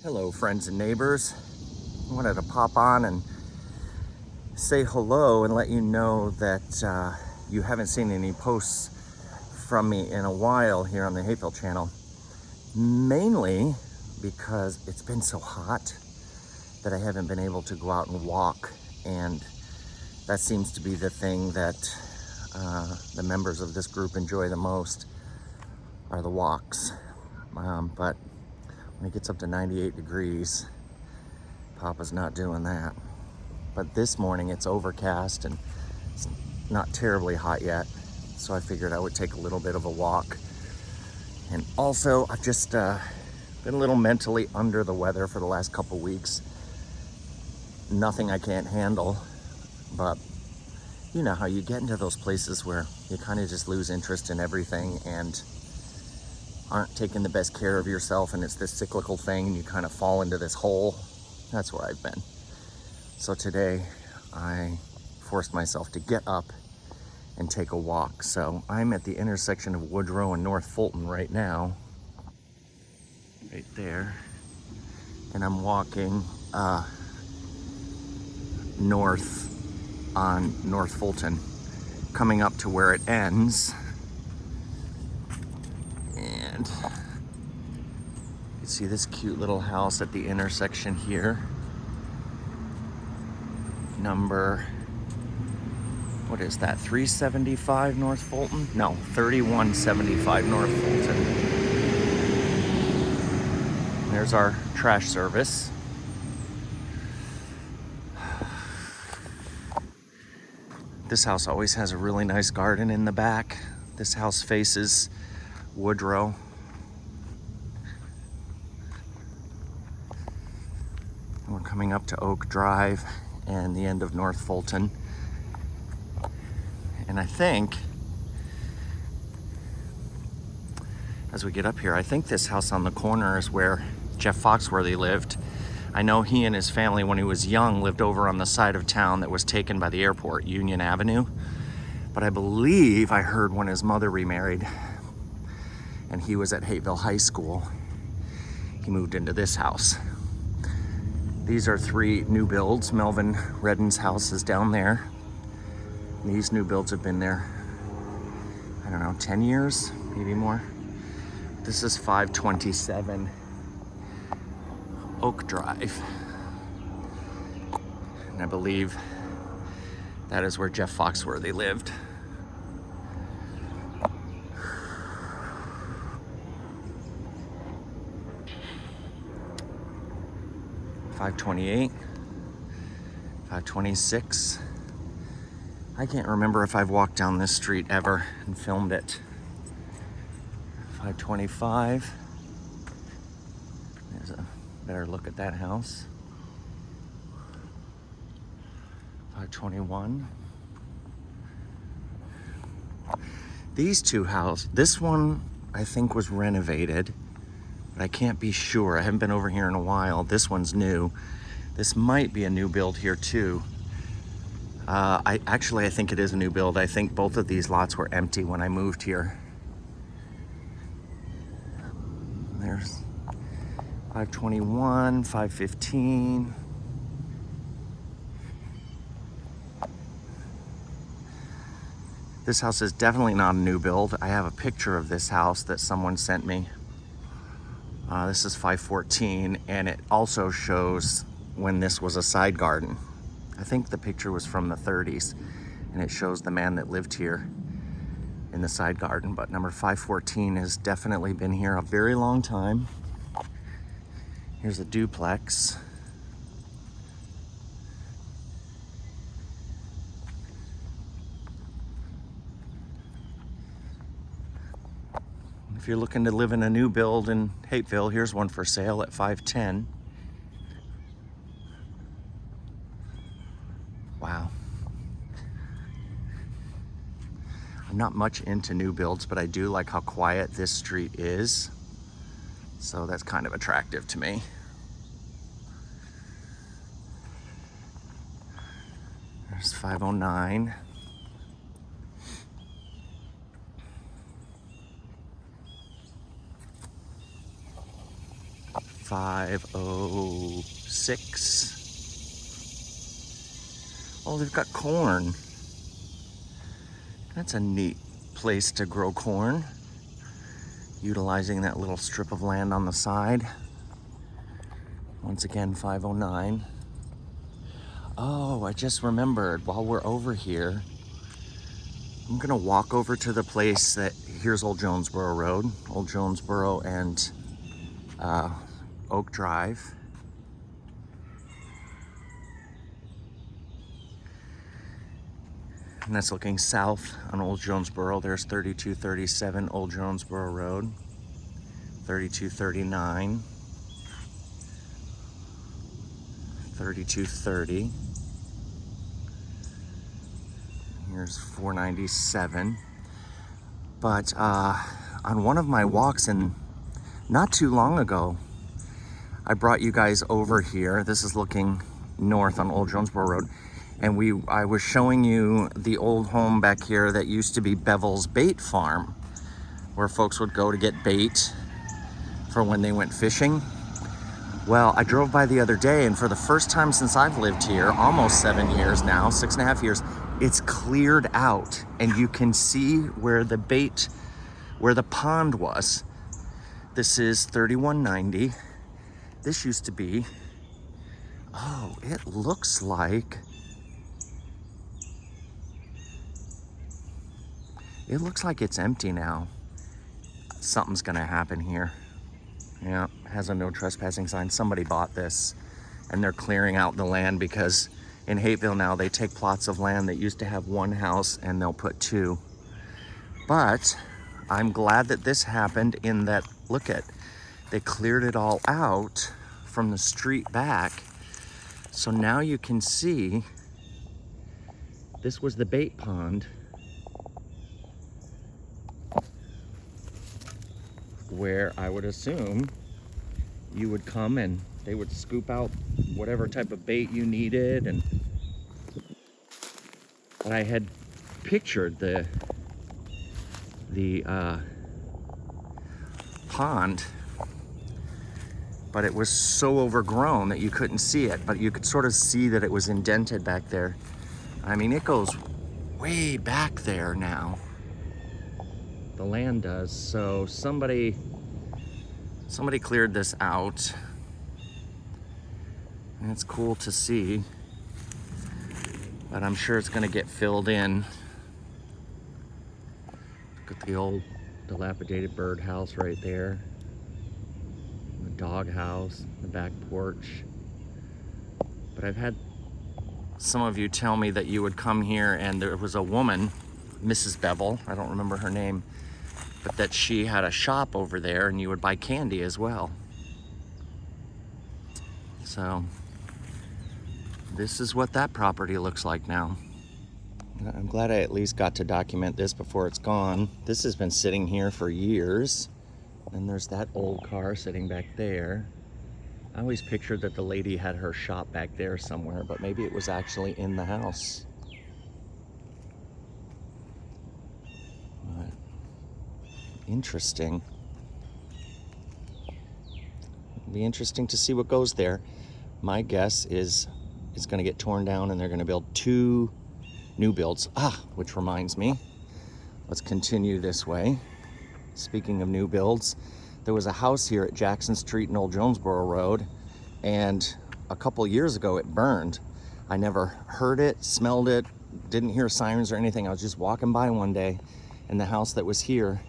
Hello, friends and neighbors. I wanted to pop on and say hello and let you know that you haven't seen any posts from me in a while here on the Hapeville channel. Mainly because it's been so hot that I haven't been able to go out and walk, and that seems to be the thing that the members of this group enjoy the most are the walks. But when it gets up to 98 degrees, Papa's not doing that. But this morning it's overcast and it's not terribly hot yet, so I figured I would take a little bit of a walk. And also, I've just been a little mentally under the weather for the last couple weeks. Nothing I can't handle, but you know how you get into those places where you kind of just lose interest in everything and aren't taking the best care of yourself, and it's this cyclical thing and you kind of fall into this hole. That's where I've been. So today I forced myself to get up and take a walk. So I'm at the intersection of Woodrow and North Fulton right now, right there, and I'm walking north on North Fulton, coming up to where it ends. And you can see this cute little house at the intersection here. Number, what is that, 375 North Fulton? No, 3175 North Fulton. There's our trash service. This house always has a really nice garden in the back. This house faces Woodrow. We're coming up to Oak Drive and the end of North Fulton. And I think, as we get up here, I think this house on the corner is where Jeff Foxworthy lived. I know he and his family, when he was young, lived over on the side of town that was taken by the airport, Union Avenue. But I believe I heard when his mother remarried and he was at Hapeville High School, he moved into this house. These are 3 new builds. Melvin Redden's house is down there. These new builds have been there, I don't know, 10 years, maybe more. This is 527 Oak Drive. And I believe that is where Jeff Foxworthy lived. .528, 526. I can't remember if I've walked down this street ever and filmed it. 525. There's a better look at that house. 521. These two houses, this one I think was renovated, but I can't be sure. I haven't been over here in a while. This one's new. This might be a new build here too. I think it is a new build. I think both of these lots were empty when I moved here. There's 521, 515. This house is definitely not a new build. I have a picture of this house that someone sent me. This is 514, and it also shows when this was a side garden. I think the picture was from the 30s, and it shows the man that lived here in the side garden. But number 514 has definitely been here a very long time. Here's a duplex. If you're looking to live in a new build in Hapeville, here's one for sale at 510. Wow. I'm not much into new builds, but I do like how quiet this street is. So that's kind of attractive to me. There's 509. 506. Oh, they've got corn. That's a neat place to grow corn, utilizing that little strip of land on the side. Once again, 509. Oh, I just remembered, while we're over here, I'm gonna walk over to the place that, here's Old Jonesboro Road, Old Jonesboro and Oak Drive. And that's looking south on Old Jonesboro. There's 3237 Old Jonesboro Road, 3239, 3230. Here's 497. But on one of my walks, and not too long ago, I brought you guys over here. This is looking north on Old Jonesboro Road. And I was showing you the old home back here that used to be Bevel's Bait Farm, where folks would go to get bait for when they went fishing. Well, I drove by the other day, and for the first time since I've lived here, almost 7 years now, 6.5 years, it's cleared out, and you can see where the pond was. This is 3190. This used to be, oh, it looks like, it's empty now. Something's gonna happen here. Yeah, has a no trespassing sign. Somebody bought this and they're clearing out the land, because in Hapeville now they take plots of land that used to have one house and they'll put two. But I'm glad that this happened, in that, look at, they cleared it all out from the street back. So now you can see, this was the bait pond, where I would assume you would come and they would scoop out whatever type of bait you needed. And but I had pictured the pond, but it was so overgrown that you couldn't see it, but you could sort of see that it was indented back there. I mean, it goes way back there now. The land does. So somebody cleared this out, and it's cool to see, but I'm sure it's going to get filled in. Look at the old dilapidated birdhouse right there, the dog house, the back porch. But I've had some of you tell me that you would come here and there was a woman, Mrs. Bevel, I don't remember her name, but that she had a shop over there and you would buy candy as well. So this is what that property looks like now. I'm glad I at least got to document this before it's gone. This has been sitting here for years. And there's that old car sitting back there. I always pictured that the lady had her shop back there somewhere, but maybe it was actually in the house. But interesting. It'll be interesting to see what goes there. My guess is it's going to get torn down and they're going to build 2 new builds. Which reminds me, let's continue this way. Speaking of new builds, there was a house here at Jackson Street and Old Jonesboro Road, and a couple years ago it burned. I never heard it, smelled it, didn't hear sirens or anything. I was just walking by one day, and the house that was here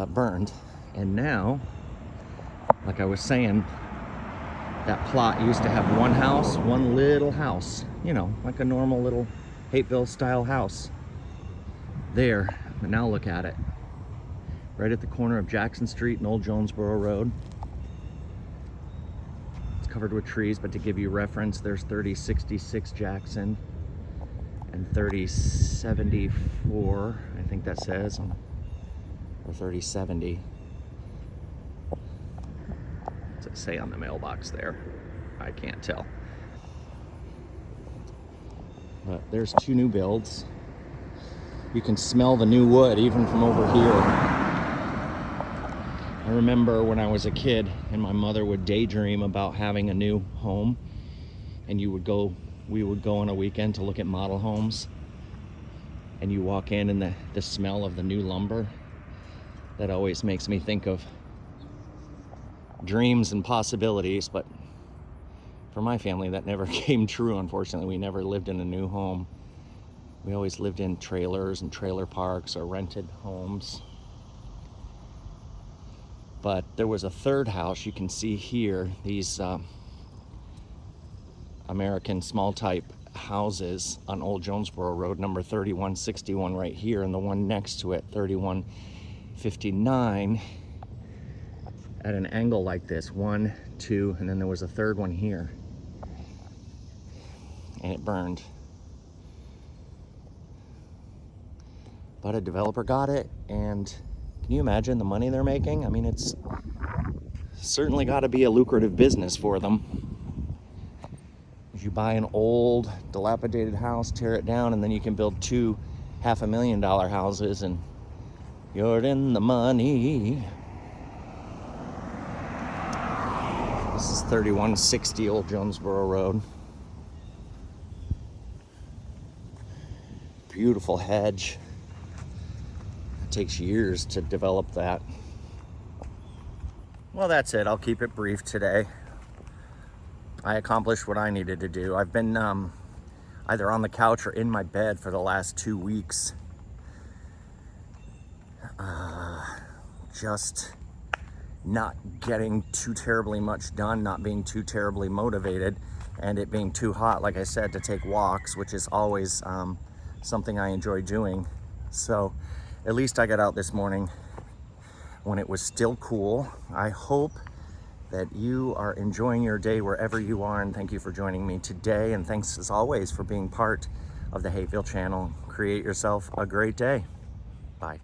burned. And now, like I was saying, that plot used to have one house, one little house, you know, like a normal little Hapeville style house there. But now look at it, right at the corner of Jackson Street and Old Jonesboro Road. It's covered with trees, but to give you reference, there's 3066 Jackson and 3074, I think that says, or 3070. What's it say on the mailbox there? I can't tell. But there's 2 new builds. You can smell the new wood even from over here. I remember when I was a kid and my mother would daydream about having a new home, and we would go on a weekend to look at model homes, and you walk in and the smell of the new lumber, that always makes me think of dreams and possibilities. But for my family, that never came true, unfortunately. We never lived in a new home. We always lived in trailers and trailer parks or rented homes. But there was a third house you can see here, these American small type houses on Old Jonesboro Road, number 3161 right here, and the one next to it, 3159, at an angle like this, 1, 2, and then there was a third one here, and it burned. But a developer got it, and can you imagine the money they're making? I mean, it's certainly got to be a lucrative business for them. If you buy an old, dilapidated house, tear it down, and then you can build 2 $500,000 houses, and you're in the money. This is 3160 Old Jonesboro Road. Beautiful hedge. It takes years to develop that. Well, that's it. I'll keep it brief today. I accomplished what I needed to do. I've been either on the couch or in my bed for the last 2 weeks. Just not getting too terribly much done, not being too terribly motivated, and it being too hot, like I said, to take walks, which is always something I enjoy doing. So at least I got out this morning when it was still cool. I hope that you are enjoying your day wherever you are, and thank you for joining me today, and thanks as always for being part of the Hapeville channel. Create yourself a great day. Bye.